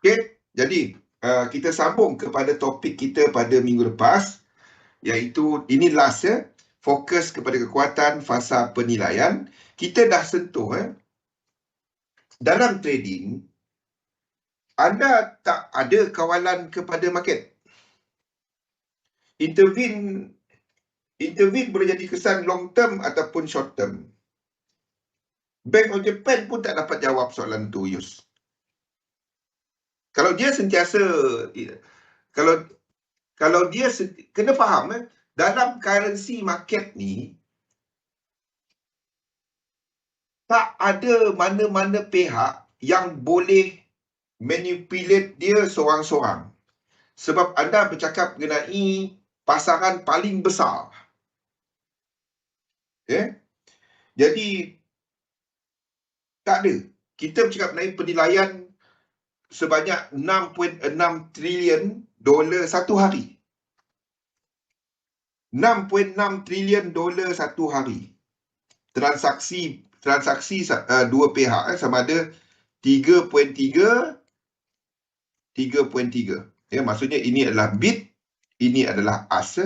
Okey, jadi kita sambung kepada topik kita pada minggu lepas, iaitu ini last ya, fokus kepada kekuatan fasa penilaian. Kita dah sentuh dalam trading, anda tak ada kawalan kepada market. Intervene boleh jadi kesan long term ataupun short term. Bank of Japan pun tak dapat jawab soalan tu, Yus. Kalau dia sentiasa, kalau dia kena faham dalam currency market ni, tak ada mana-mana pihak yang boleh manipulate dia seorang-seorang. Sebab anda bercakap mengenai pasaran paling besar. Jadi, tak ada. Kita bercakap mengenai penilaian sebanyak 6.6 trilion dolar satu hari. 6.6 trilion dolar satu hari. Transaksi dua pihak sama ada 3.3. Maksudnya ini adalah bid, ini adalah ask.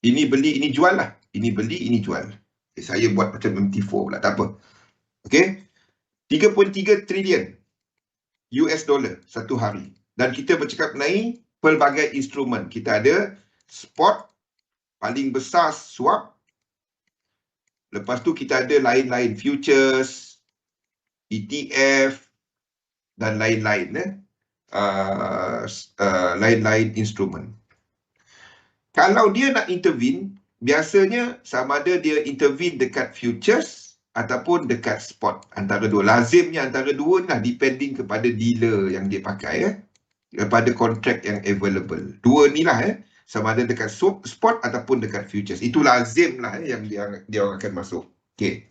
Ini beli, ini jual lah. Ini beli, ini jual. Saya buat macam MT4 pula, tak apa. Okey. 3.3 trilion US dollar satu hari. Dan kita bercakap mengenai pelbagai instrumen. Kita ada spot, paling besar swap. Lepas tu kita ada lain-lain futures, ETF dan lain-lain lain-lain instrumen. Kalau dia nak intervene, biasanya sama ada dia intervene dekat futures ataupun dekat spot. Antara dua. Lazimnya antara dua lah, depending kepada dealer yang dia pakai kepada kontrak yang available. Dua ni lah sama ada dekat spot ataupun dekat futures. Itu lazim lah yang dia orang akan masuk. Okay.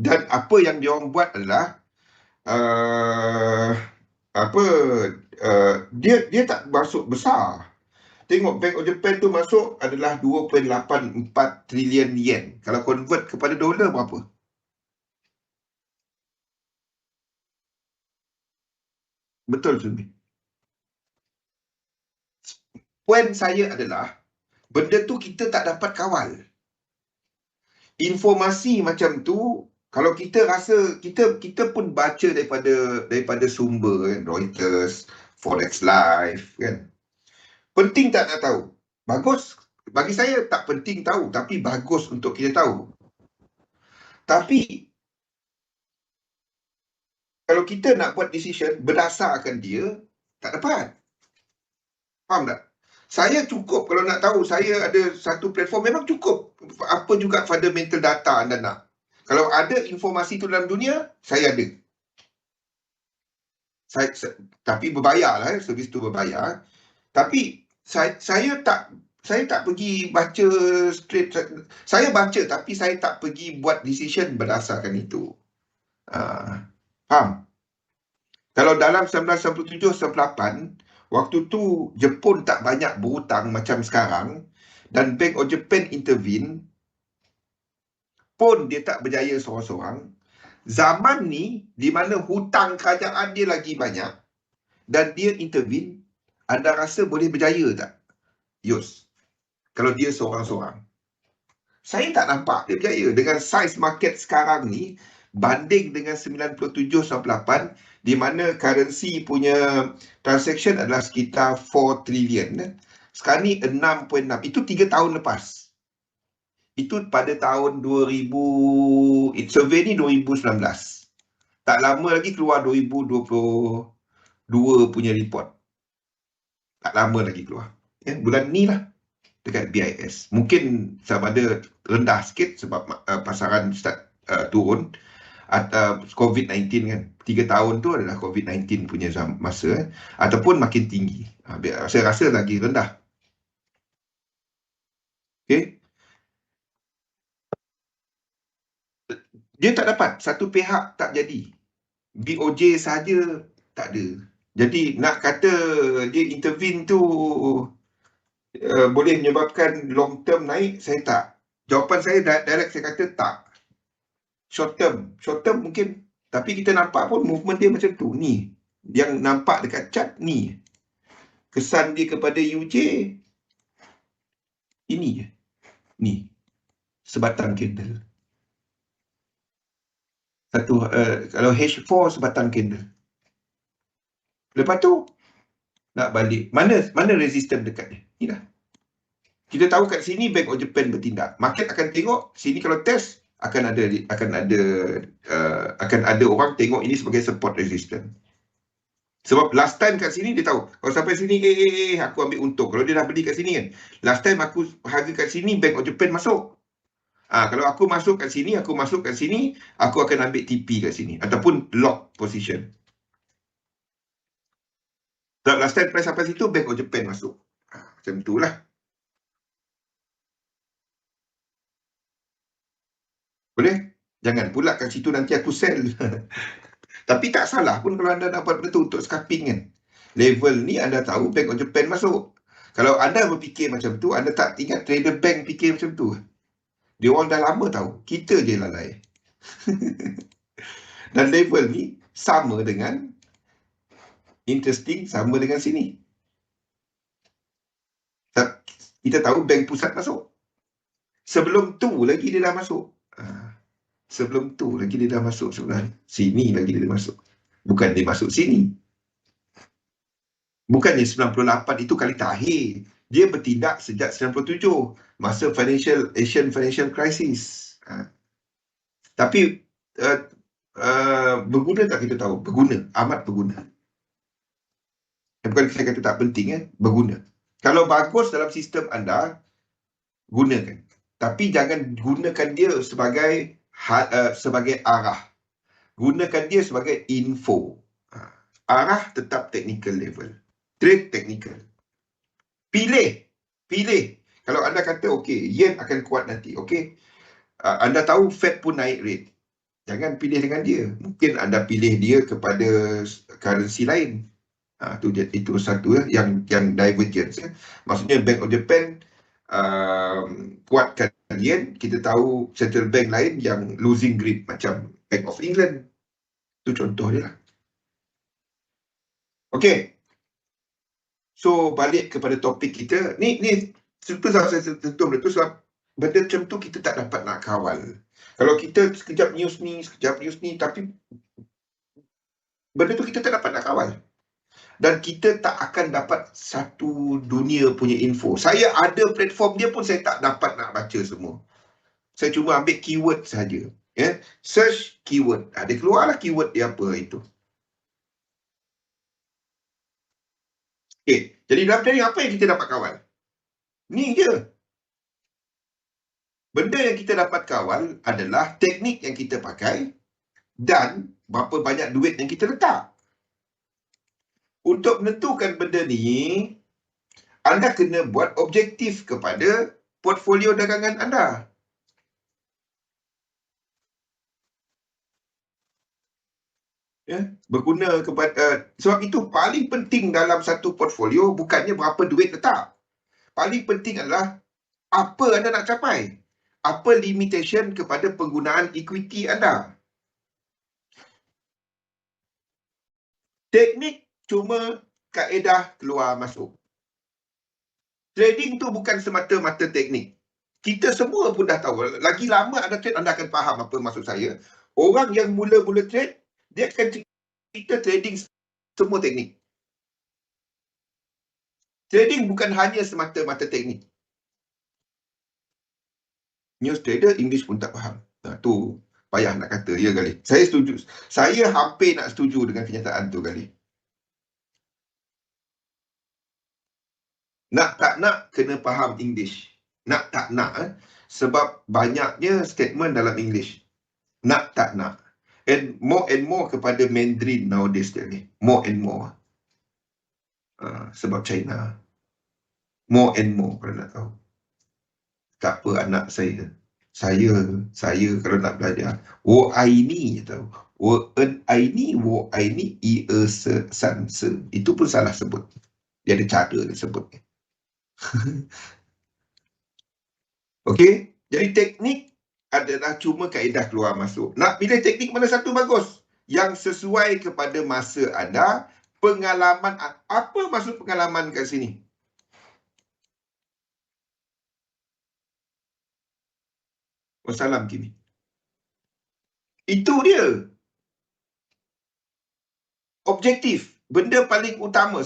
Dan apa yang dia orang buat adalah dia tak masuk besar. Tengok Bank of Japan tu masuk adalah 2.84 trilion yen. Kalau convert kepada dolar berapa? Betul, Sumi. Poin saya adalah benda tu kita tak dapat kawal. Informasi macam tu, kalau kita rasa, kita pun baca daripada sumber Reuters, Forex Live kan. Penting tak nak tahu? Bagus. Bagi saya tak penting tahu, tapi bagus untuk kita tahu. Tapi kalau kita nak buat decision berdasarkan dia, tak dapat. Faham tak? Saya cukup kalau nak tahu saya ada satu platform, memang cukup. Apa juga fundamental data anda nak. Kalau ada informasi tu dalam dunia, saya ada. Tapi berbayar lah, servis tu berbayar. Tapi saya tak pergi baca straight. Saya baca tapi saya tak pergi buat decision berdasarkan itu. Faham? Kalau dalam 1997-98, waktu tu Jepun tak banyak berhutang macam sekarang dan Bank of Japan intervene, pun dia tak berjaya seorang-seorang. Zaman ni di mana hutang kerajaan dia lagi banyak dan dia intervene, anda rasa boleh berjaya tak? Yus, kalau dia seorang-seorang. Saya tak nampak dia berjaya. Dengan saiz market sekarang ni, banding dengan 97-98, di mana currency punya transaction adalah sekitar 4 trilion. Sekarang ni 6.6. Itu 3 tahun lepas. Itu pada tahun 2000, survey ni 2019. Tak lama lagi keluar 2022 punya report. Tak lama lagi keluar. Bulan ni lah. Dekat BIS. Mungkin sama ada rendah sikit sebab pasaran start turun. COVID-19 kan. 3 tahun tu adalah COVID-19 punya masa. Ataupun makin tinggi. Saya rasa lagi rendah. Okay. Dia tak dapat. Satu pihak tak jadi. BOJ saja tak ada. Jadi nak kata dia intervene tu boleh menyebabkan long term naik, saya tak. Jawapan saya direct, saya kata tak. Short term mungkin Tapi kita nampak pun movement dia macam tu. Ni. Yang nampak dekat chart ni. Kesan dia kepada UJ. Ini je. Ni. Sebatang candle. Kalau H4 sebatang candle. Lepas tu nak balik. Mana resistance dekat dia? Ni dah. Kita tahu kat sini Bank of Japan bertindak. Market akan tengok sini kalau test akan ada orang tengok ini sebagai support resistance. Sebab last time kat sini dia tahu kalau sampai sini aku ambil untung. Kalau dia dah beli kat sini kan. Last time aku harga kat sini Bank of Japan masuk. Kalau aku masuk kat sini, aku akan ambil TP kat sini ataupun lock position. Sebab last time price sampai situ Bank of Japan masuk. Macam itulah. Boleh? Jangan pula kat situ nanti aku sell. Tapi tak salah pun kalau anda dapat benda tu untuk scalping kan. Level ni anda tahu Bank of Japan masuk. Kalau anda berfikir macam tu, anda tak ingat trader bank fikir macam tu. Dia orang dah lama tahu. Kita je lalai. Dan level ni sama dengan sama dengan sini. Kita tahu bank pusat masuk. Sebelum tu lagi dia dah masuk. Sebelum tu lagi dia dah masuk sebenarnya. Sini lagi dia dah masuk. Bukan dia masuk sini. Bukannya 98 itu kali terakhir. Dia bertindak sejak 97. Masa Asian Financial Crisis. Tapi berguna tak kita tahu? Berguna. Amat berguna. Bukan saya kata tak penting. Berguna. Kalau bagus dalam sistem anda, gunakan. Tapi jangan gunakan dia sebagai arah. Gunakan dia sebagai info. Arah tetap technical level. Trade technical. Pilih. Kalau anda kata, okey, yen akan kuat nanti. Okey. Anda tahu Fed pun naik rate. Jangan pilih dengan dia. Mungkin anda pilih dia kepada currency lain. Itu satu yang divergence. Maksudnya Bank of Japan kuatkan yen, kita tahu central bank lain yang losing grip macam Bank of England. Itu contoh dia lah. Okey. So balik kepada topik kita. Ni sebab saya tentu betul sebab benda macam tu kita tak dapat nak kawal. Kalau kita sekejap news ni tapi benda tu kita tak dapat nak kawal. Dan kita tak akan dapat satu dunia punya info. Saya ada platform dia pun saya tak dapat nak baca semua. Saya cuma ambil keyword saja. Search keyword. Dia keluarlah keyword dia apa itu. Okay. Jadi dalam trading apa yang kita dapat kawal? Ni je. Benda yang kita dapat kawal adalah teknik yang kita pakai dan berapa banyak duit yang kita letak. Untuk menentukan benda ni, anda kena buat objektif kepada portfolio dagangan anda. Berguna kepada sebab itu paling penting dalam satu portfolio bukannya berapa duit letak. Paling penting adalah apa anda nak capai. Apa limitation kepada penggunaan equity anda. Teknik cuma kaedah keluar masuk. Trading tu bukan semata-mata teknik. Kita semua pun dah tahu. Lagi lama anda trade, anda akan faham apa maksud saya. Orang yang mula-mula trade, dia akan cerita trading semua teknik. Trading bukan hanya semata-mata teknik. News trader English pun tak faham. Tu payah nak kata. Ya kali. Saya setuju. Saya hampir nak setuju dengan kenyataan tu kali. Nak tak nak kena faham English. Nak tak nak. Sebab banyaknya statement dalam English. Nak tak nak. And more kepada Mandarin nowadays ni. More and more. Sebab China. More and more kalau nak tahu. Tak apa anak saya. Saya kalau nak belajar. Wo ai ni tahu. Wo en ai ni, wo ai ni, i e se san se. Itu pun salah sebut. Dia ada cara dia sebut. Okey. Jadi teknik adalah cuma kaedah keluar masuk. Nak pilih teknik mana satu bagus. yang sesuai kepada masa anda, pengalaman. Apa maksud pengalaman kat sini? Wassalam, Kimi. Itu dia. Objektif. Benda paling utama.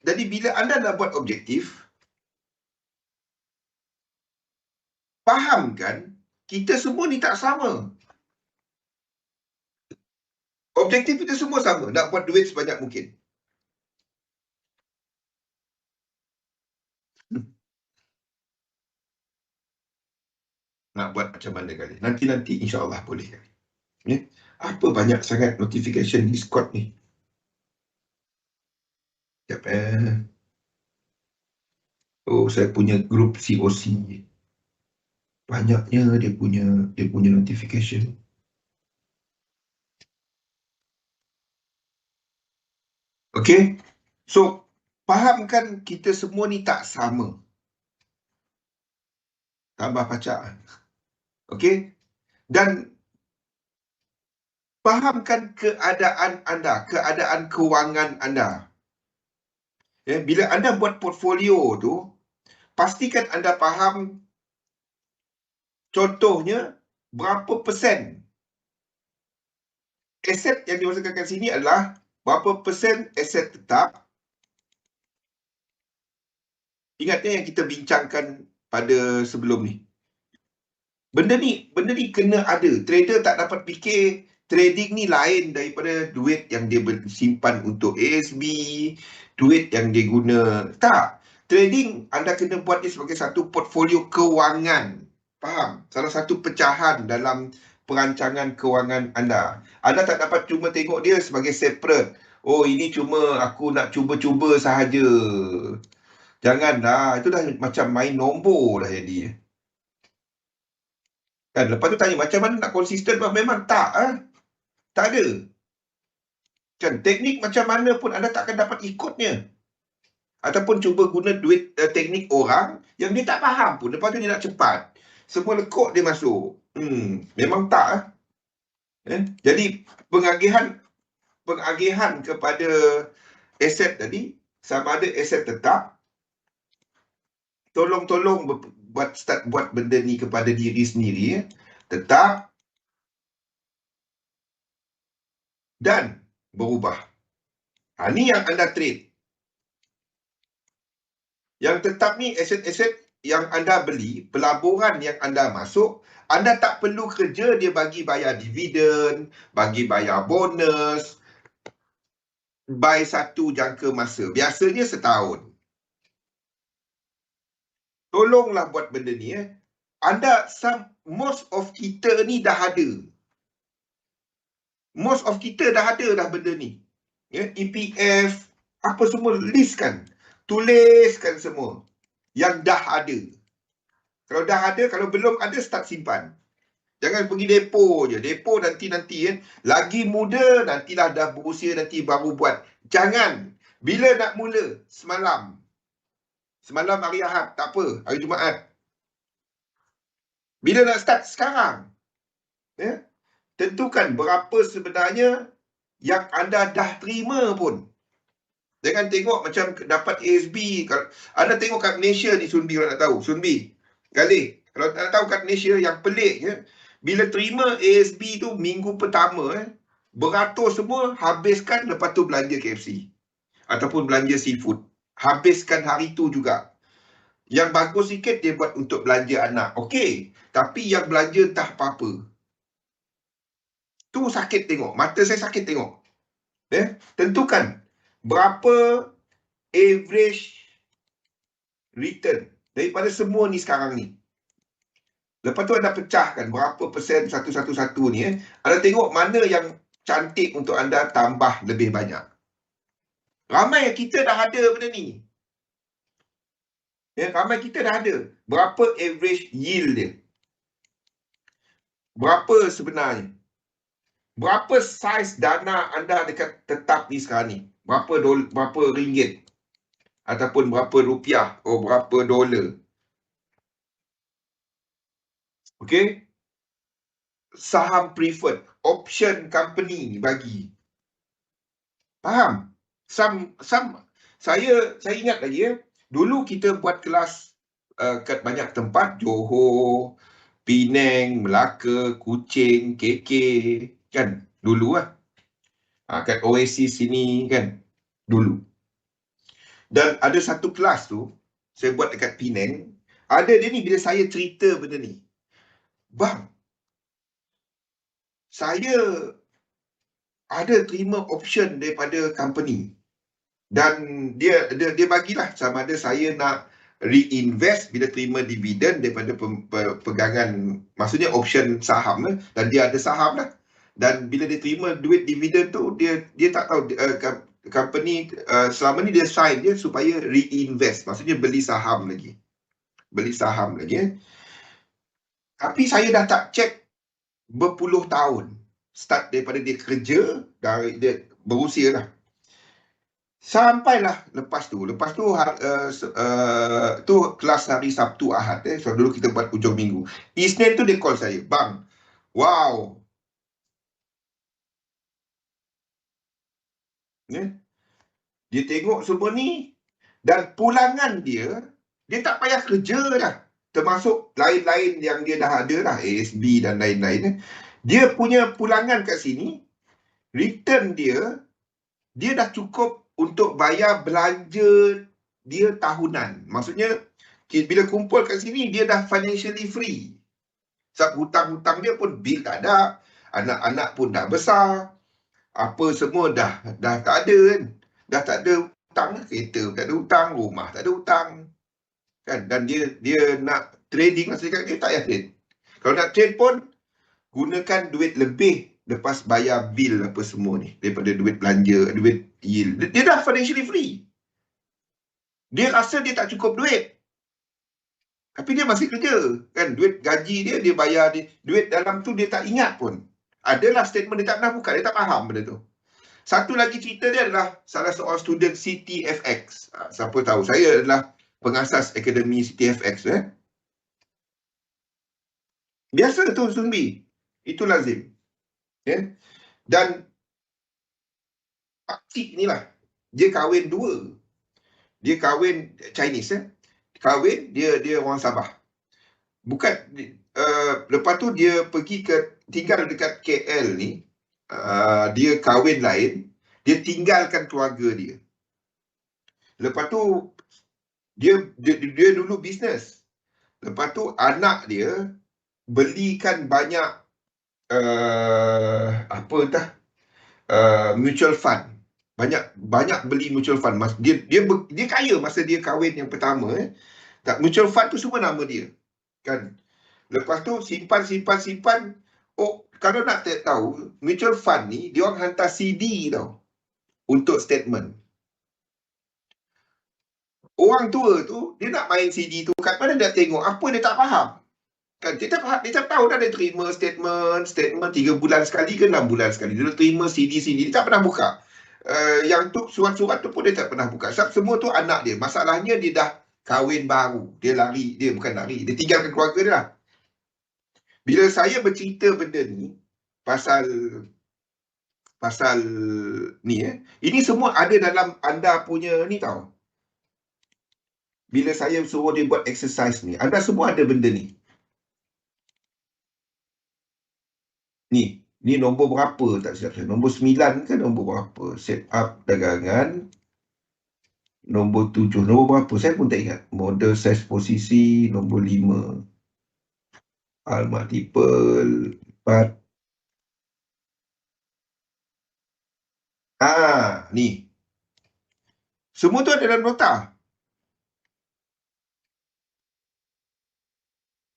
Jadi bila anda nak buat objektif, fahamkan kita semua ni tak sama. Objektif kita semua sama. Nak buat duit sebanyak mungkin. Nak buat macam mana kali? Nanti insyaAllah boleh kali. Ya? Apa banyak sangat notification Discord ni? Sekejap Oh, saya punya grup COC. Banyaknya dia punya notification. Okay? So, fahamkan kita semua ni tak sama. Tambah pacak. Okay? Dan fahamkan keadaan anda, keadaan kewangan anda. Ya, bila anda buat portfolio tu, pastikan anda faham contohnya berapa persen aset yang dimasukkan kat sini adalah berapa persen aset tetap. Ingatnya yang kita bincangkan pada sebelum ni. Benda ni kena ada. Trader tak dapat fikir trading ni lain daripada duit yang dia simpan untuk ASB, duit yang dia guna. Tak. Trading anda kena buat dia sebagai satu portfolio kewangan. Faham? Salah satu pecahan dalam perancangan kewangan anda. Anda tak dapat cuma tengok dia sebagai separate. Oh, ini cuma aku nak cuba-cuba sahaja. Janganlah. Itu dah macam main nombor dah jadi. Kan, lepas tu tanya macam mana nak konsisten, memang tak. Tak ada. Kan, teknik macam mana pun anda takkan dapat ikutnya. Ataupun cuba guna duit teknik orang yang dia tak faham pun. Lepas tu dia nak cepat. Semua lekuk dia masuk. Memang tak. Jadi, pengagihan kepada aset tadi, sama ada aset tetap, tolong buat benda ni kepada diri sendiri. Tetap dan berubah. Ini yang anda trade. Yang tetap ni aset-aset yang anda beli, pelaburan yang anda masuk, anda tak perlu kerja dia bagi bayar dividen, bagi bayar bonus, by satu jangka masa. Biasanya setahun. Tolonglah buat benda ni. Most of kita ni dah ada. Most of kita dah ada dah benda ni. EPF, apa semua listkan. Tuliskan semua. Yang dah ada. Kalau dah ada, kalau belum ada, start simpan. Jangan pergi depo je. Depo nanti kan. Lagi muda, nantilah dah berusia, nanti baru buat. Jangan. Bila nak mula? Semalam. Semalam hari Ahad. Tak apa. Hari Jumaat. Bila nak start? Sekarang. Tentukan berapa sebenarnya yang anda dah terima pun. Jangan tengok macam dapat ASB. Anda tengok kat Malaysia ni, Sunbi, kalau nak tahu. Sunbi. Galih. Kalau nak tahu kat Malaysia, yang pelik bila terima ASB tu minggu pertama, beratur semua, habiskan, lepas tu belanja KFC. Ataupun belanja seafood. Habiskan hari tu juga. Yang bagus sikit, dia buat untuk belanja anak. Okey. Tapi yang belanja tak apa-apa. Tu sakit tengok. Mata saya sakit tengok. Tentukan berapa average return daripada semua ni sekarang ni. Lepas tu anda pecahkan berapa persen satu-satu ni. Anda tengok mana yang cantik untuk anda tambah lebih banyak. Ramai kita dah ada benda ni. Ramai kita dah ada. Berapa average yield dia? Berapa sebenarnya? Berapa saiz dana anda dekat tetap ni sekarang ni? Berapa ringgit? Ataupun berapa rupiah? Berapa dolar? Okey? Saham preferred. option company bagi. Faham? Saya ingat lagi ya. Dulu kita buat kelas kat banyak tempat, Johor, Penang, Melaka, Kuching, KK, kan? Dulu lah. Kat Oasis sini kan? Dulu. Dan ada satu kelas tu, saya buat dekat Penang. Ada dia ni, bila saya cerita benda ni. Bang, saya ada terima option daripada company. Dan dia bagilah sama ada saya nak reinvest bila terima dividen daripada pegangan, maksudnya option saham, dan dia ada saham lah. Dan bila dia terima duit dividen tu, dia tak tahu company selama ni dia sign dia supaya reinvest, maksudnya beli saham lagi. Tapi saya dah tak check berpuluh tahun, start daripada dia kerja, dari dia berusia lah. Sampailah lepas tu tu kelas hari Sabtu Ahad, so dulu kita buat hujung minggu. Isnin tu dia call saya, bang, wow, dia tengok semua ni, dan pulangan dia tak payah kerja dah, termasuk lain-lain yang dia dah ada lah, ASB dan lain-lain. Dia punya pulangan kat sini, return dia dah cukup untuk bayar belanja dia tahunan. Maksudnya, bila kumpul kat sini, dia dah financially free. Sebab hutang-hutang dia pun bil tak ada, anak-anak pun dah besar, apa semua dah tak ada kan. Dah tak ada hutang, kereta tak ada hutang, rumah tak ada hutang. Kan? Dan dia nak trading, maksudnya dia tak payah trade. Kalau nak trade pun, gunakan duit lebih lepas bayar bil apa semua ni, daripada duit belanja, duit yield. Dia dah financially free. Dia rasa dia tak cukup duit, tapi dia masih kerja kan. Duit gaji dia bayar dia. Duit dalam tu dia tak ingat pun. Adalah statement dia tak pernah buka, dia tak faham benda tu. Satu lagi cerita dia adalah salah seorang student CTFX. Siapa tahu, saya adalah pengasas akademi CTFX. Biasa tu Sunbi, itu lazim. Dan pakcik ni lah, dia kahwin dua. Dia kahwin Chinese, kahwin dia orang Sabah. Bukan lepas tu dia pergi tinggal dekat KL ni. Dia kahwin lain, dia tinggalkan keluarga dia. Lepas tu dia dulu bisnes. Lepas tu anak dia belikan banyak mutual fund. Banyak beli mutual fund. Dia kaya masa dia kahwin yang pertama. Mutual fund tu semua nama dia. Kan? Lepas tu simpan. Oh, kalau nak tahu, mutual fund ni dia orang hantar CD tau untuk statement. Orang tua tu dia nak main CD tu, kat mana dia tengok, apa dia tak faham. Kan dia tak tahu dah dia terima statement 3 bulan sekali ke 6 bulan sekali. Dia terima CD dia tak pernah buka. Yang tu surat-surat tu pun dia tak pernah buka. Sebab semua tu anak dia. Masalahnya dia dah kahwin baru. Dia tinggalkan keluarga dia lah. Bila saya bercerita benda ni, pasal ni ini semua ada dalam anda punya ni tau. Bila saya suruh dia buat exercise ni, anda semua ada benda ni. Ni nombor berapa tak silap saya? Nombor 9 ke nombor berapa? Set up dagangan. Nombor 7. Nombor berapa? Saya pun tak ingat. Model size posisi. Nombor 5. Multiple 4. Ni. Semua tu ada dalam nota.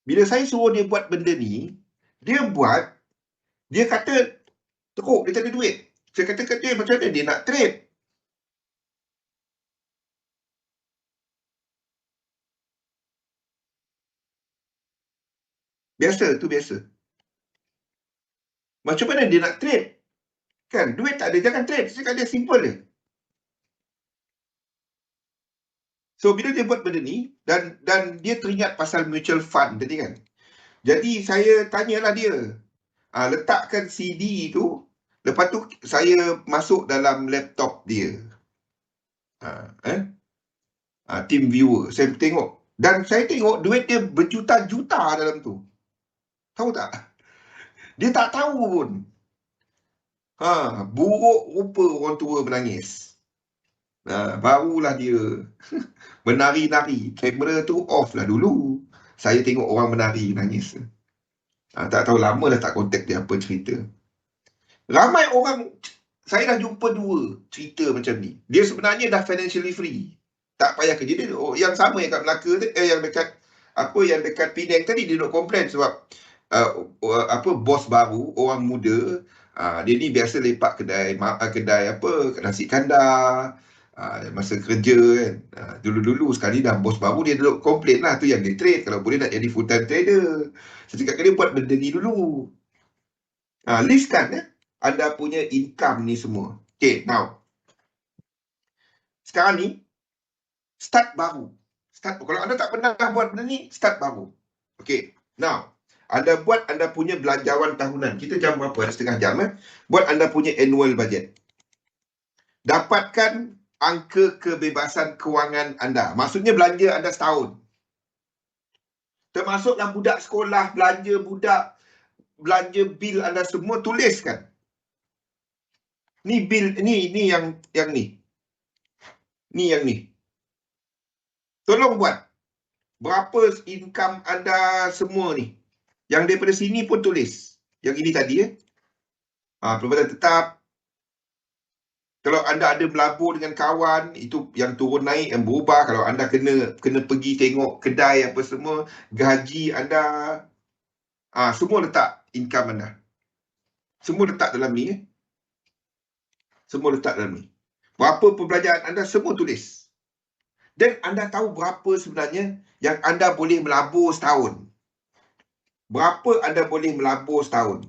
Bila saya suruh dia buat benda ni, dia buat, dia kata teruk, dia tak ada duit. Saya kata kat dia, macam mana dia nak trade? Biasa. Macam mana dia nak trade? Kan, duit tak ada, jangan trade. Saya kata dia simple je. So, bila dia buat benda ni, dan dia teringat pasal mutual fund tadi kan. Jadi, saya tanyalah dia, Letakkan CD tu, lepas tu saya masuk dalam laptop dia. Team viewer, saya tengok. Dan saya tengok duit dia berjuta-juta dalam tu. Tahu tak? Dia tak tahu pun. Buruk rupa orang tua menangis. Barulah dia menari-nari. Kamera tu off lah dulu. Saya tengok orang menari, nangis. Tak tahu lama dah tak kontak dia apa cerita. Ramai orang, saya dah jumpa 2 cerita macam ni. Dia sebenarnya dah financially free. Tak payah kerja dia. Yang sama yang kat Melaka, yang dekat Penang tadi, dia duk komplain sebab bos baru, orang muda, dia ni biasa lepak kedai nasi kandar, masa kerja kan. Dulu-dulu sekali dah bos baru, dia duduk komplain lah, tu yang dia trade. Kalau boleh nak jadi full time trader. Saya cakap dia buat benda ni dulu. Listkan anda punya income ni semua. Okay, now. Sekarang ni, start baru. Kalau anda tak pernah buat benda ni, start baru. Okay, now. Anda buat anda punya belanjawan tahunan. Kita jam berapa? Ada setengah jam. Buat anda punya annual budget. Dapatkan angka kebebasan kewangan anda. Maksudnya belanja anda setahun. Termasuklah budak sekolah, belanja budak, belanja bil anda semua, tuliskan. Ni bil, ni yang ni. Ni yang ni. Tolong buat. Berapa income anda semua ni? Yang daripada sini pun tulis. Yang ini tadi pendapatan tetap. Kalau anda ada melabur dengan kawan, itu yang turun naik, yang berubah. Kalau anda kena pergi tengok kedai apa semua, gaji anda, semua letak income anda. Semua letak dalam ni. Semua letak dalam ni. Berapa perbelanjaan anda, semua tulis. Dan anda tahu berapa sebenarnya yang anda boleh melabur setahun. Berapa anda boleh melabur setahun.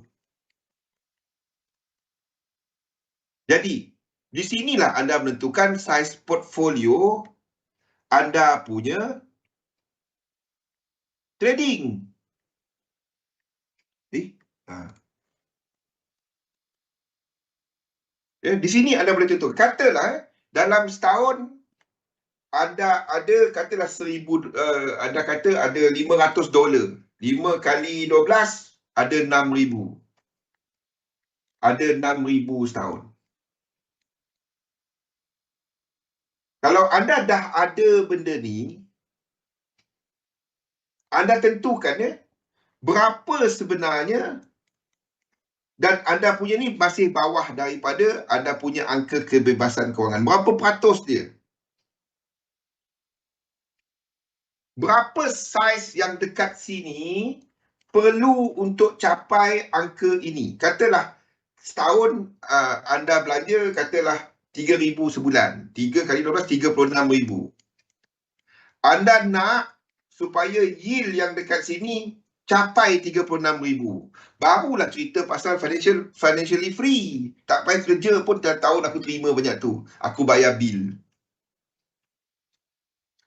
Jadi, di sinilah anda menentukan saiz portfolio anda punya trading. Di sini anda boleh tentu. Katalah dalam setahun anda ada, katalah 1000, anda kata ada $500. 5 kali 12 ada 6,000. Ada 6,000 setahun. Kalau anda dah ada benda ni, anda tentukan berapa sebenarnya, dan anda punya ni masih bawah daripada anda punya angka kebebasan kewangan. Berapa peratus dia? Berapa saiz yang dekat sini perlu untuk capai angka ini? Katalah setahun anda belanja, katalah 3,000 sebulan. 3 kali 12, 36,000. Anda nak supaya yield yang dekat sini capai 36,000. Barulah cerita pasal financially free. Tak payah kerja pun dah tahun aku terima banyak tu. Aku bayar bil.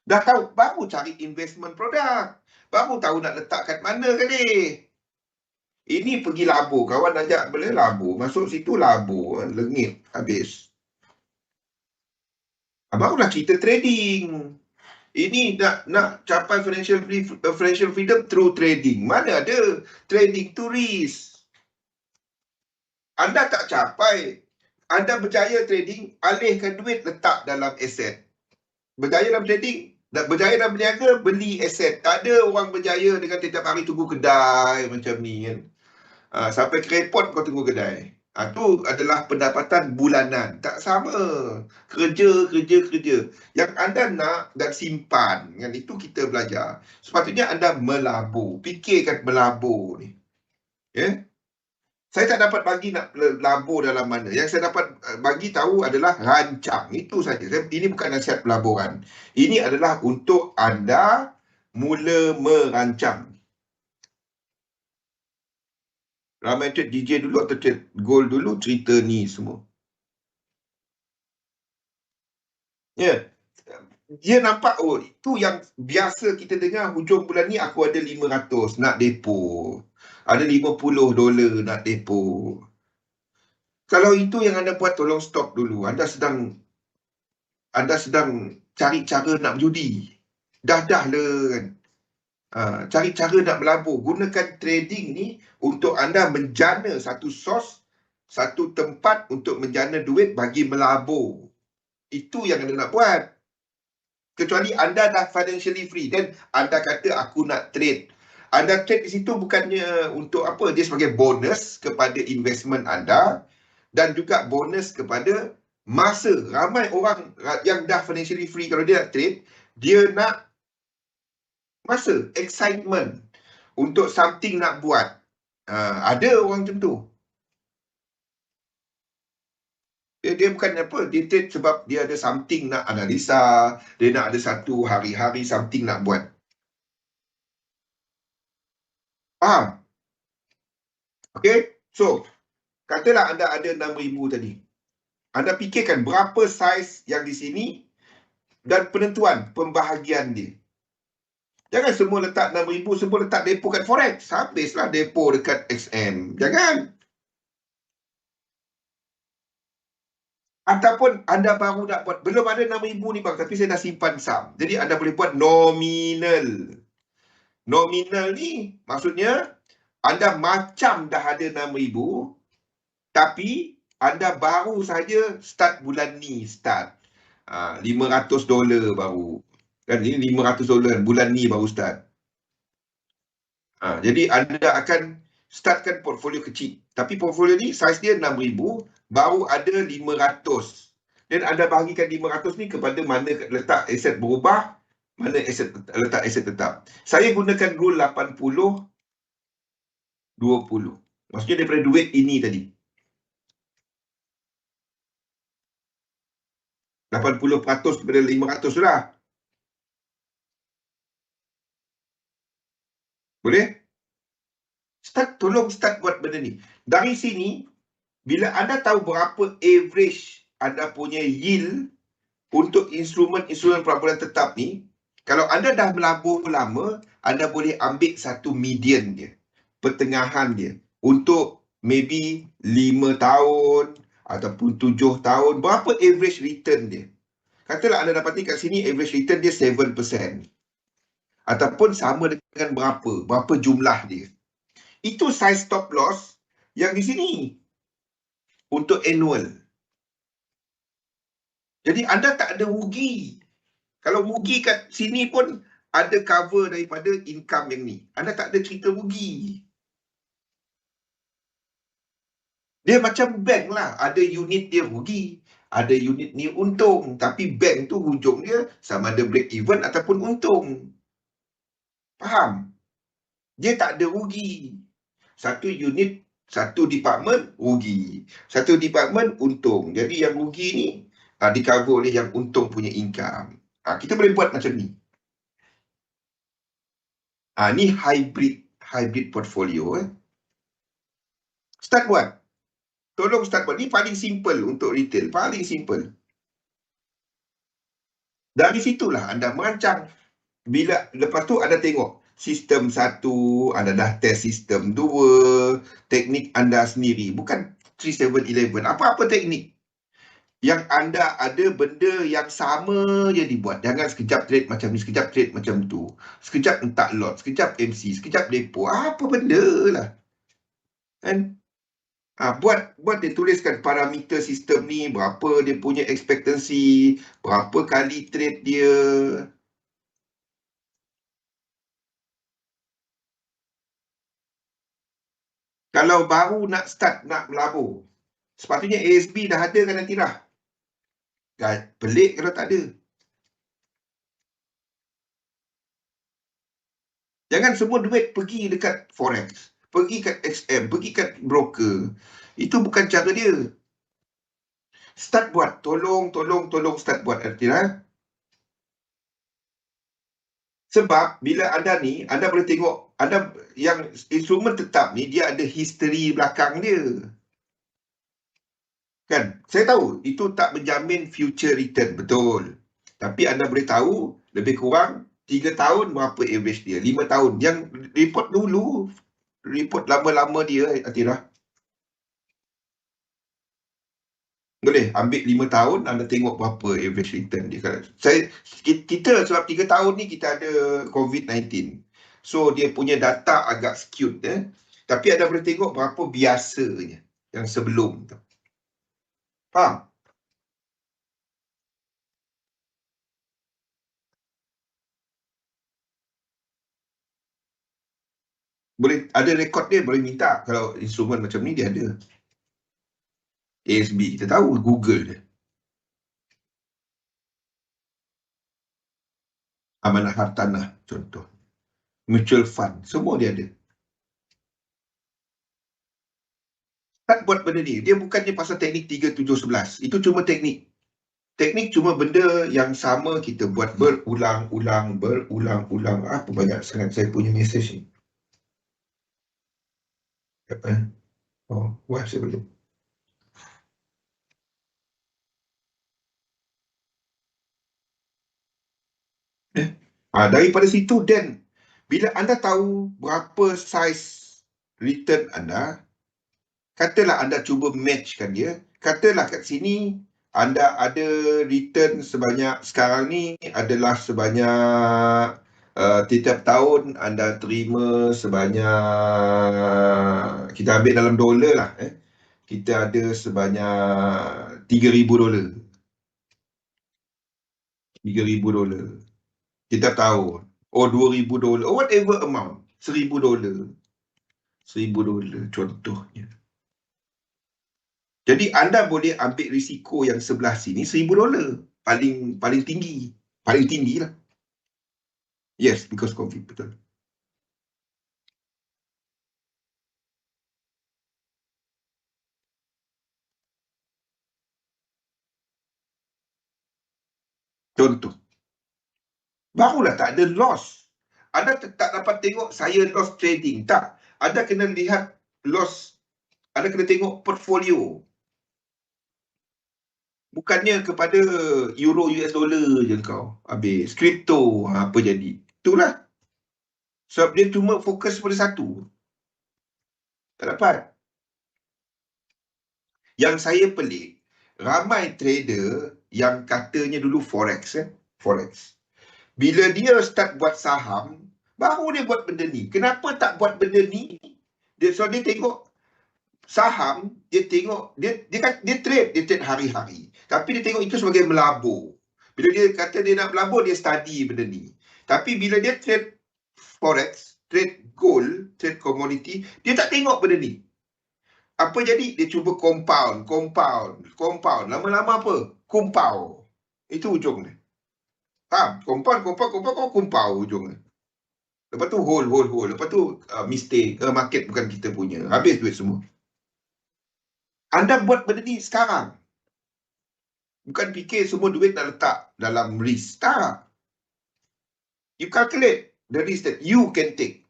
Dah tahu, baru cari investment produk. Baru tahu nak letak kat mana kali. Ini pergi labur. Kawan ajak boleh labur. Masuk situ labur. Lengit habis. Barulah cerita trading. Ini nak capai financial freedom through trading. Mana ada trading to risk. Anda tak capai. Anda berjaya trading, alihkan duit letak dalam aset. Berjaya dalam trading, berjaya dalam berniaga, beli aset. Tak ada orang berjaya dengan setiap hari tunggu kedai macam ni kan. Sampai kerepot kau tunggu kedai. Itu adalah pendapatan bulanan. Tak sama. Kerja. Yang anda nak dan simpan. Kan? Itu kita belajar. Sepatutnya anda melabur. Fikirkan melabur ni. Saya tak dapat bagi nak labur dalam mana. Yang saya dapat bagi tahu adalah rancang. Itu saja. Ini bukan nasihat pelaburan. Ini adalah untuk anda mula merancang. Ramai trade DJ dulu atau trade gold dulu, cerita ni semua. dia nampak, oh itu yang biasa kita dengar hujung bulan ni aku ada 500 nak depo. Ada $50 nak depo. Kalau itu yang anda buat, tolong stop dulu. Anda sedang cari cara nak berjudi. Dah lah kan. Cari cara nak melabur. Gunakan trading ni untuk anda menjana satu sos, satu tempat untuk menjana duit bagi melabur. Itu yang anda nak buat. Kecuali anda dah financially free dan anda kata aku nak trade. Anda trade di situ bukannya untuk apa? Dia sebagai bonus kepada investment anda dan juga bonus kepada masa. Ramai orang yang dah financially free, kalau dia nak trade, dia nak masa, excitement untuk something nak buat. Ada orang macam tu. Dia bukan apa, dia trade sebab dia ada something nak analisa, dia nak ada satu hari-hari something nak buat. Faham? Okay, so katalah anda ada 6,000 tadi. Anda fikirkan berapa saiz yang di sini dan penentuan pembahagian dia. Jangan semua letak 6,000, semua letak depo kat Forex. Habislah depo dekat XM. Jangan. Ataupun anda baru nak buat, belum ada 6,000 ni bang, tapi saya dah simpan saham. Jadi anda boleh buat nominal. Nominal ni maksudnya anda macam dah ada 6,000, tapi anda baru saja start bulan ni, start. $500 baru. Kan ini $500 bulan ni baru start. Jadi anda akan startkan portfolio kecil. Tapi portfolio ni saiz dia 6,000, baru ada 500. Dan anda bahagikan 500 ni kepada mana letak aset berubah, mana letak aset tetap. Saya gunakan rule 80-20. Maksudnya daripada duit ini tadi. 80% kepada 500 sudah. Boleh? Tolong start buat benda ni. Dari sini, bila anda tahu berapa average anda punya yield untuk instrumen perabulan tetap ni, kalau anda dah melabur lama, anda boleh ambil satu median dia, pertengahan dia, untuk maybe 5 tahun ataupun 7 tahun, berapa average return dia. Katalah anda dapati kat sini average return dia 7%. Ataupun sama dengan berapa jumlah dia. Itu size stop loss yang di sini untuk annual. Jadi anda tak ada rugi. Kalau rugi kat sini pun ada cover daripada income yang ni. Anda tak ada cerita rugi. Dia macam bank lah. Ada unit dia rugi, ada unit ni untung. Tapi bank tu hujung dia sama ada break even ataupun untung. Faham? Dia tak ada rugi. Satu unit, satu department rugi, satu department untung. Jadi yang rugi ni di cover oleh yang untung punya income. Kita boleh buat macam ni. Ni hybrid portfolio. Start buat. Tolong start buat. Ni paling simple untuk retail. Paling simple. Dari situlah anda merancang. Lepas tu anda tengok sistem 1, anda dah test sistem 2, teknik anda sendiri. Bukan 3711. Apa-apa teknik yang anda ada benda yang sama je dibuat. Jangan sekejap trade macam ni, sekejap trade macam tu. Sekejap entak lot, sekejap MC, sekejap depo. Apa benda lah. Kan? Buat dia tuliskan parameter sistem ni, berapa dia punya expectancy, berapa kali trade dia. Kalau baru nak start, nak melabur, sepatutnya ASB dah ada kan nanti dah. Pelik kalau tak ada. Jangan semua duit pergi dekat Forex, pergi kat XM, pergi kat broker. Itu bukan cara dia. Start buat. Tolong start buat, Artina. Sebab bila anda ni, anda boleh tengok, anda yang instrumen tetap ni, dia ada history belakang dia. Kan? Saya tahu, itu tak menjamin future return, betul. Tapi anda boleh tahu lebih kurang 3 tahun berapa average dia, 5 tahun. Yang report dulu, report lama-lama dia, Atira. Boleh ambil 5 tahun, anda tengok berapa average return dia. Kita sebab 3 tahun ni kita ada COVID-19. So dia punya data agak skewed. Tapi anda boleh tengok berapa biasanya yang sebelum tu. Faham? Boleh ada rekod dia, boleh minta. Kalau instrumen macam ni dia ada. ASB kita tahu, Google dia. Amanah hartanah contoh. Mutual fund, semua dia ada. Tak buat benda ni. Dia bukannya pasal teknik 3711. Itu cuma teknik. Teknik cuma benda yang sama kita buat berulang-ulang. Apa banyak sangat saya punya mesej ni. Apa? Oh, wah saya belum. Daripada situ, Dan, bila anda tahu berapa size return anda, katalah anda cuba matchkan dia, katalah kat sini anda ada return sebanyak, sekarang ni adalah sebanyak setiap tahun anda terima sebanyak, kita ambil dalam dolar lah, kita ada sebanyak $3,000. $3,000 setiap tahun. Oh, $2,000. Oh, whatever amount. $1,000. $1,000 contohnya. Jadi anda boleh ambil risiko yang sebelah sini $1,000. Paling tinggi. Paling tinggi lah. Yes, because COVID, betul. Contoh. Barulah tak ada loss. Anda tak dapat tengok saya loss trading. Tak. Anda kena lihat loss. Anda kena tengok portfolio. Bukannya kepada euro US dollar je kau habis. Crypto apa jadi. Itulah. Sebab dia cuma fokus pada satu. Tak dapat. Yang saya pelik, ramai trader yang katanya dulu forex. Forex. Bila dia start buat saham, baru dia buat benda ni. Kenapa tak buat benda ni? So dia tengok saham, dia tengok, dia trade hari-hari. Tapi dia tengok itu sebagai melabur. Bila dia kata dia nak melabur, dia study benda ni. Tapi bila dia trade forex, trade gold, trade commodity, dia tak tengok benda ni. Apa jadi? Dia cuba compound. Lama-lama apa? Kumpau. Itu ujung dia. Faham? Kumpau ujung dia. Lepas tu hold. Lepas tu mistake. Market bukan kita punya. Habis duit semua. Anda buat benda ni sekarang. Bukan fikir semua duit dah letak dalam risk. Tak. You calculate the risk that you can take.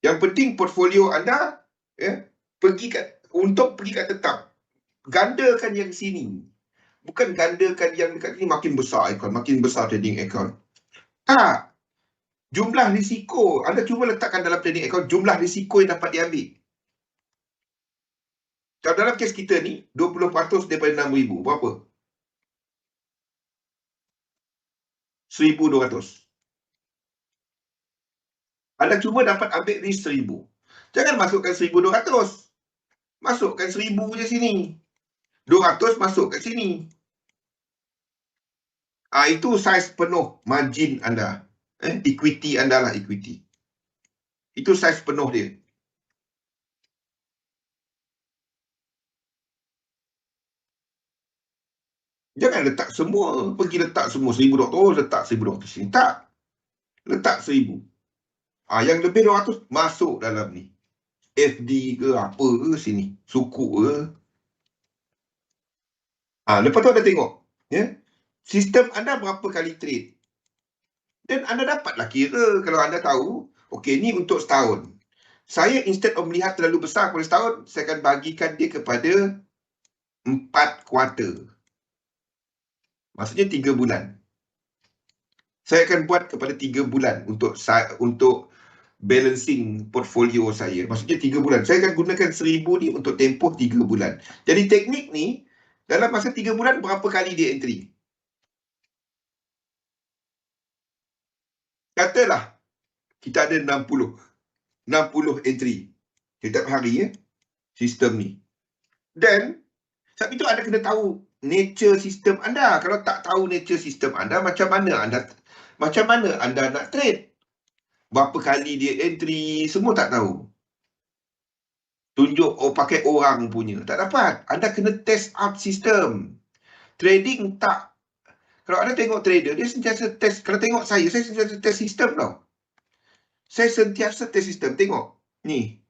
Yang penting portfolio anda untuk pergi kat tetap. Gandakan yang sini. Bukan gandakan yang dekat sini makin besar account, makin besar trading account. Tak. Jumlah risiko. Anda cuba letakkan dalam trading account jumlah risiko yang dapat diambil. Kalau dalam kes kita ni, 20% daripada 6,000. Berapa? 1,200. Anda cuma dapat ambil risk 1,000. Jangan masukkan 1,200. Masukkan 1,000 je sini. 200 masuk kat sini. Itu saiz penuh margin anda. Equity anda lah, equity. Itu saiz penuh dia. Jangan letak semua. Pergi letak semua 1,200, letak 1,200 sini. Tak. Letak 1,000. Yang lebih 200 masuk dalam ni. FD ke apa ke sini. Suku ke. Lepas tu anda tengok. Sistem anda berapa kali trade. Dan anda dapatlah kira kalau anda tahu. Okey, ni untuk setahun. Saya instead of melihat terlalu besar pada setahun, saya akan bagikan dia kepada 4 kuarter. Maksudnya 3 bulan. Saya akan buat kepada 3 bulan untuk balancing portfolio saya. Maksudnya 3 bulan. Saya akan gunakan 1,000 ni untuk tempoh 3 bulan. Jadi teknik ni, dalam masa 3 bulan, berapa kali dia entry? Katalah, kita ada 60 entry setiap hari ya, sistem ni. Dan, sebab itu anda kena tahu nature sistem anda. Kalau tak tahu nature sistem anda, macam mana anda nak trade? Berapa kali dia entry, semua tak tahu. Tunjuk pakai orang punya, tak dapat. Anda kena test out sistem. Trading tak. Kalau anda tengok trader, dia sentiasa test. Kalau tengok saya sentiasa test sistem tau. Saya sentiasa test sistem. Tengok. Ni.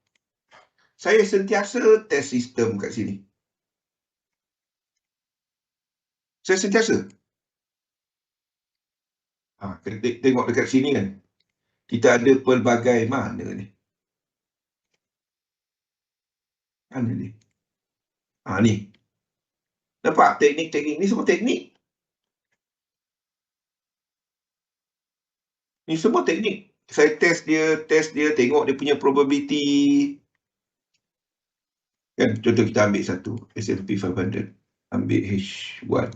Saya sentiasa test sistem kat sini. Saya sentiasa. Tengok dekat sini kan. Kita ada pelbagai mana ni. Mana ni? Ni. Nampak teknik-teknik ni semua teknik. Ni semua teknik. Saya test dia, tengok dia punya probability. Kan, contoh kita ambil satu, S&P 500. Ambil H1.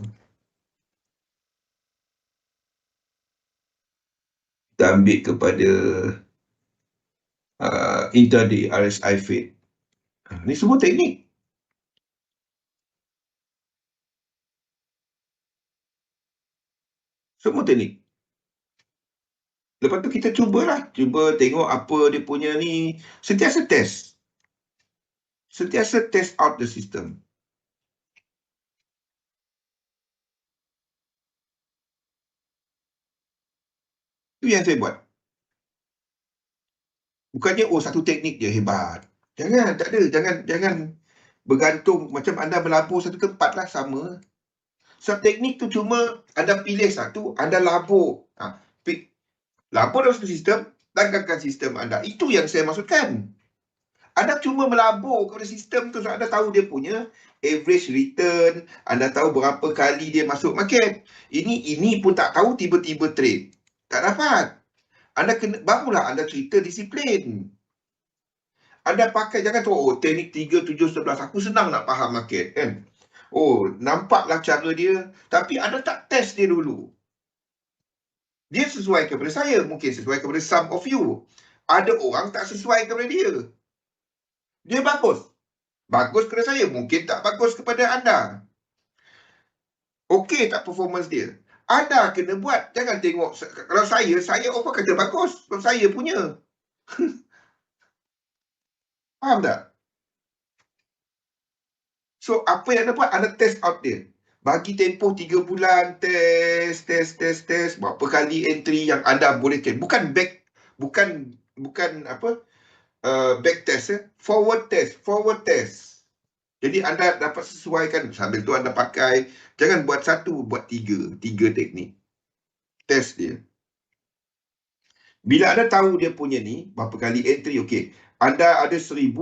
Kita ambil kepada intraday RSI Fed. Ni semua teknik. Semua teknik. Lepas tu kita cuba tengok apa dia punya ni. Sentiasa test. Sentiasa test out the system. Itu yang saya buat. Bukannya satu teknik je hebat. Jangan, tak ada. Jangan bergantung macam anda melabur satu tempat lah, sama. Sebab teknik tu cuma anda pilih satu, anda labur. Labur dalam satu sistem, langgankan sistem anda. Itu yang saya maksudkan. Anda cuma melabur kepada sistem tu, anda tahu dia punya average return, anda tahu berapa kali dia masuk market. Ini pun tak tahu, tiba-tiba trade. Tak dapat. Anda kena, barulah anda cerita disiplin. Anda pakai, jangan tahu, teknik 3, 7, 11, aku senang nak faham market kan. Nampaklah cara dia, tapi anda tak test dia dulu. Dia sesuai kepada saya, mungkin sesuai kepada some of you. Ada orang tak sesuai kepada dia. Dia bagus. Bagus kepada saya, mungkin tak bagus kepada anda. Okey tak performance dia? Anda kena buat. Jangan tengok, kalau saya apa kata bagus. Sebab saya punya. Faham tak? So, apa yang anda buat, anda test out dia. Bagi tempoh 3 bulan, test. Berapa kali entry yang anda boleh test. Bukan back test. Forward test. Jadi anda dapat sesuaikan. Sambil tu anda pakai. Jangan buat satu, buat 3 teknik. Test dia. Bila anda tahu dia punya ni, berapa kali entry, okey. Anda ada 1,000,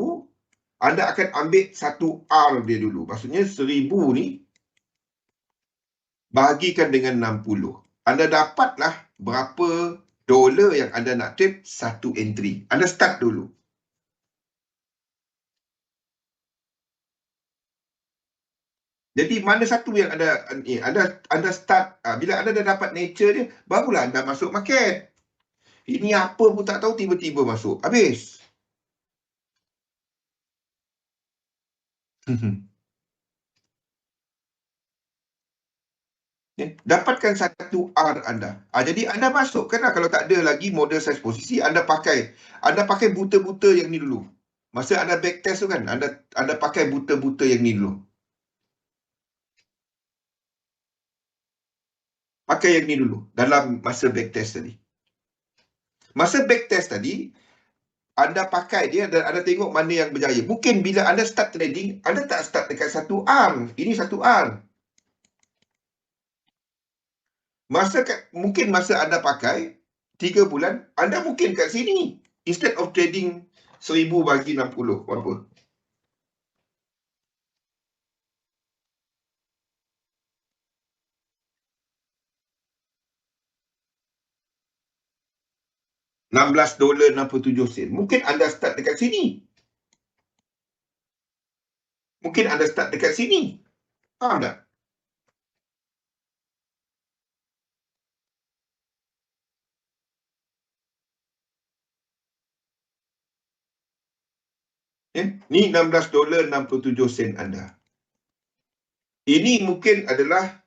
anda akan ambil satu R dia dulu. Maksudnya 1,000 ni bahagikan dengan 60. Anda dapatlah berapa dolar yang anda nak trade satu entry. Anda start dulu. Jadi mana satu yang anda start, bila anda dah dapat nature dia, barulah anda masuk market. Ini apa pun tak tahu, tiba-tiba masuk. Habis. Dapatkan satu R anda. Jadi anda masukkanlah. Kalau tak ada lagi model size posisi, anda pakai buta-buta yang ni dulu. Masa anda backtest tu kan, anda pakai buta-buta yang ni dulu. Pakai yang ni dulu dalam masa backtest tadi. Masa backtest tadi, anda pakai dia dan anda tengok mana yang berjaya. Mungkin bila anda start trading, anda tak start dekat satu R. Ini satu R. Mungkin masa anda pakai 3 bulan, anda mungkin kat sini. Instead of trading 1,000 bagi 60, berapa? $16.67. Mungkin anda start dekat sini. Mungkin anda start dekat sini. Faham tak? Ni $16.67 anda. Ini mungkin adalah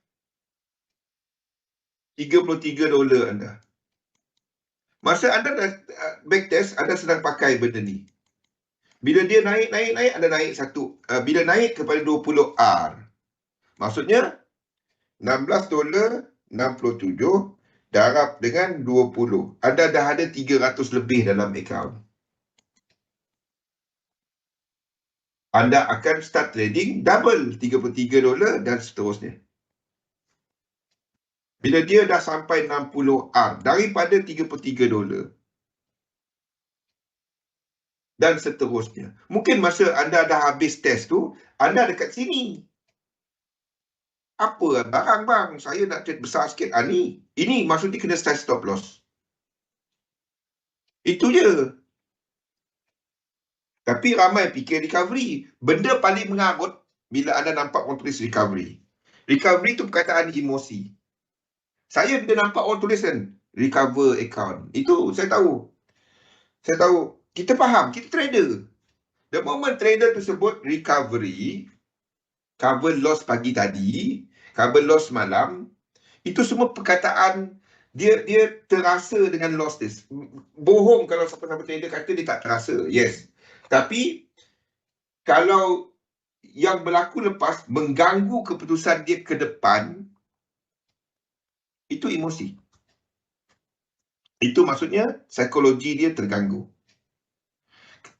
$33 anda. Masa anda dah backtest, anda sedang pakai benda ni. Bila dia naik, anda naik satu. Bila naik kepada 20R, maksudnya $16.67 darab dengan 20. Anda dah ada 300 lebih dalam akaun. Anda akan start trading double $33 dan seterusnya. Bila dia dah sampai 60R daripada $33 dan seterusnya. Mungkin masa anda dah habis test tu, anda dekat sini. Apa barang bang? Saya nak trade besar sikit. Ni. Ini maksudnya kena start stop loss. Itu je. Tapi ramai fikir recovery. Benda paling mengarut bila anda nampak orang tulis recovery. Recovery tu perkataan emosi. Saya bila nampak orang tulis kan, recover account. Itu saya tahu. Saya tahu. Kita faham. Kita trader. The moment trader tersebut recovery, cover loss pagi tadi, cover loss malam, itu semua perkataan dia terasa dengan loss dia. Bohong kalau siapa-siapa trader kata dia tak terasa. Yes. Tapi kalau yang berlaku lepas mengganggu keputusan dia ke depan, itu emosi. Itu maksudnya psikologi dia terganggu.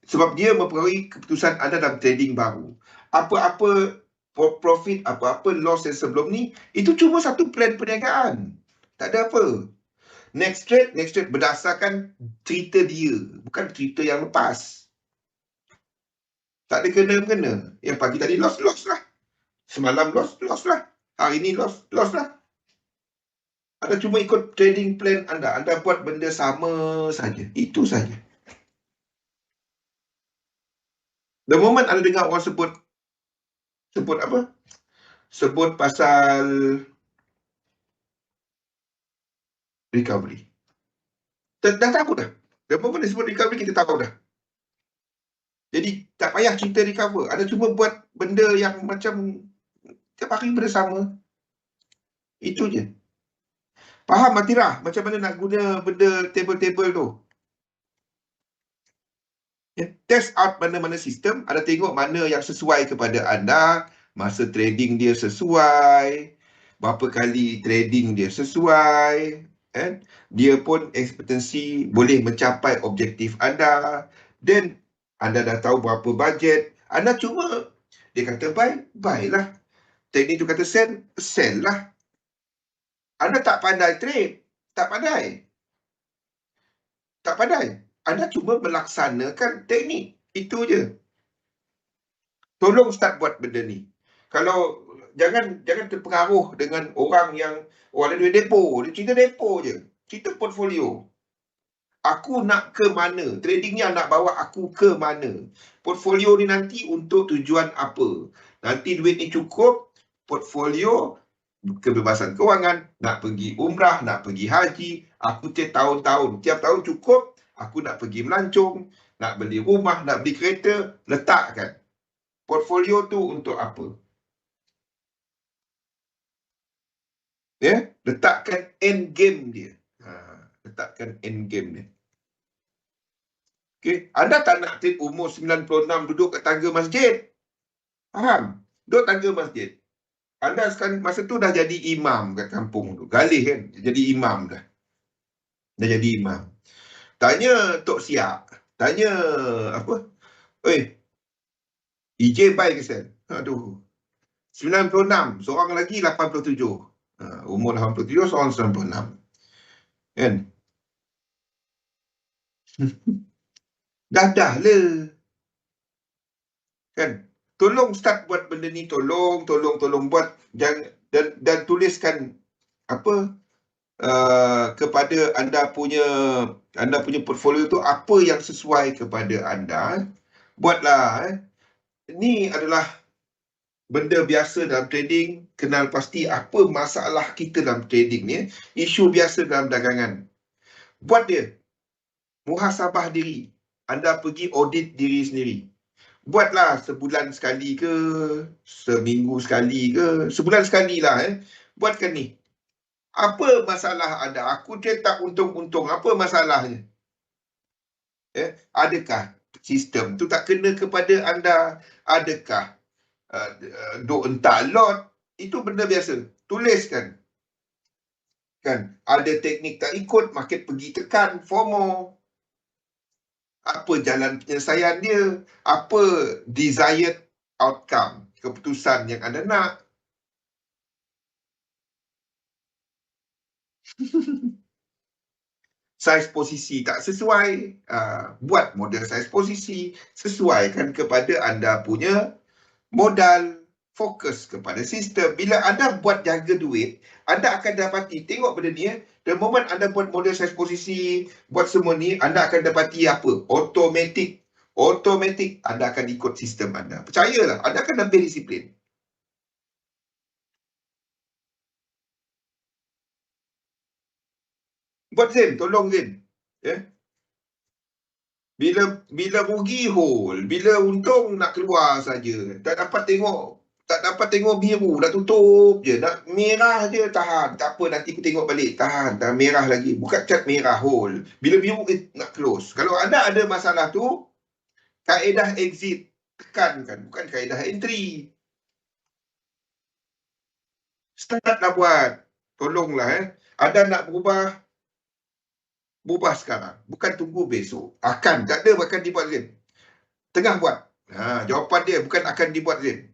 Sebab dia mempengaruhi keputusan anda dalam trading baru. Apa-apa profit, apa-apa loss yang sebelum ni, itu cuma satu plan perniagaan. Tak ada apa. Next trade berdasarkan cerita dia. Bukan cerita yang lepas. Tak ada kena-kena. Yang pagi tadi loss lah. Semalam loss lah. Hari ni loss lah. Anda cuma ikut trading plan anda. Anda buat benda sama saja. Itu saja. The moment anda dengar orang sebut apa? Sebut pasal recovery. Dah tahu dah. The moment dia sebut recovery, kita tahu dah. Jadi tak payah cerita recover. Anda cuma buat benda yang macam tiap hari benda sama. Itu je. Faham Matirah macam mana nak guna benda table-table tu? Test out mana-mana sistem. Anda tengok mana yang sesuai kepada anda. Masa trading dia sesuai. Berapa kali trading dia sesuai. Dia pun ekspektasi boleh mencapai objektif anda. Dan anda dah tahu berapa bajet. Anda cuma, dia kata buy lah. Teknik tu kata sell lah. Anda tak pandai trade. Tak pandai. Anda cuma melaksanakan teknik. Itu je. Tolong start buat benda ni. Kalau jangan terpengaruh dengan orang yang ada duit depo. Dia cerita depo je. Cerita portfolio. Aku nak ke mana? Trading ni nak bawa aku ke mana? Portfolio ni nanti untuk tujuan apa? Nanti duit ni cukup, portfolio kebebasan kewangan, nak pergi umrah, nak pergi haji, aku tahun-tahun, tiap tahun cukup, aku nak pergi melancong, nak beli rumah, nak beli kereta, letakkan. Portfolio tu untuk apa? Letakkan end game dia. Letakkan end game dia. Okay. Anda tak nak trade umur 96 duduk kat tangga masjid. Faham? Duduk tangga masjid. Anda sekarang masa tu dah jadi imam kat kampung tu. Galih kan? Jadi imam dah. Dah jadi imam. Tanya Tok Siak. Tanya apa? EJ buy ke sell? Aduh. 96. Seorang lagi 87. Umur 87, seorang 96. Kan? Dah lah. Kan? Tolong start buat benda ni. Tolong buat. Dan tuliskan apa? kepada anda punya portfolio tu apa yang sesuai kepada anda. Buatlah. Ini adalah benda biasa dalam trading. Kenal pasti apa masalah kita dalam trading ni. Isu biasa dalam dagangan. Buat dia. Muhasabah diri. Anda pergi audit diri sendiri. Buatlah sebulan sekali ke, seminggu sekali ke, sebulan sekali lah. Buatkan ni. Apa masalah anda? Aku dia tak untung-untung. Apa masalahnya? Adakah sistem tu tak kena kepada anda? Adakah duk entak lot? Itu benda biasa. Tuliskan. Kan? Ada teknik tak ikut, market pergi tekan, FOMO. Apa jalan penyelesaian dia? Apa desired outcome? Keputusan yang anda nak. Saiz posisi tak sesuai, buat model saiz posisi, sesuaikan kepada anda punya modal, fokus kepada sistem. Bila anda buat jaga duit, anda akan dapati, tengok benda ni, the moment anda buat model saiz posisi, buat semua ni, anda akan dapati apa? Automatic anda akan ikut sistem anda. Percayalah, anda akan lebih disiplin. Buat Zain, tolong Zain. Bila rugi hold, bila untung nak keluar saja. Tak dapat tengok biru, dah tutup je. Nak merah je, tahan. Tak apa, nanti aku tengok balik. Tahan, merah lagi. Buka cat merah, hold. Bila biru, nak close. Kalau anda ada masalah tu, kaedah exit tekankan, bukan kaedah entry. Start lah buat. Tolonglah. Anda nak berubah sekarang. Bukan tunggu besok. Tak ada akan dibuat Zain. Tengah buat. Jawapan dia bukan akan dibuat Zain.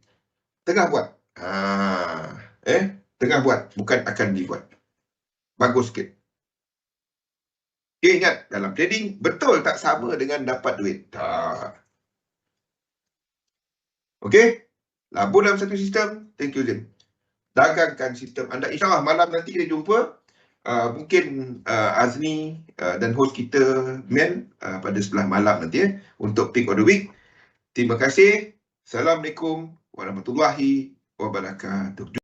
Tengah buat. Tengah buat, bukan akan dibuat. Bagus sikit. Okay, ingat, dalam trading, betul tak sama dengan dapat duit. Tak. Okay? Labur dalam satu sistem. Thank you, Zain. Dagangkan sistem anda. InsyaAllah malam nanti kita jumpa. Mungkin Azni dan host kita, Men, pada sebelah malam nanti untuk Pick of the Week. Terima kasih. Assalamualaikum warahmatullahi wabarakatuh.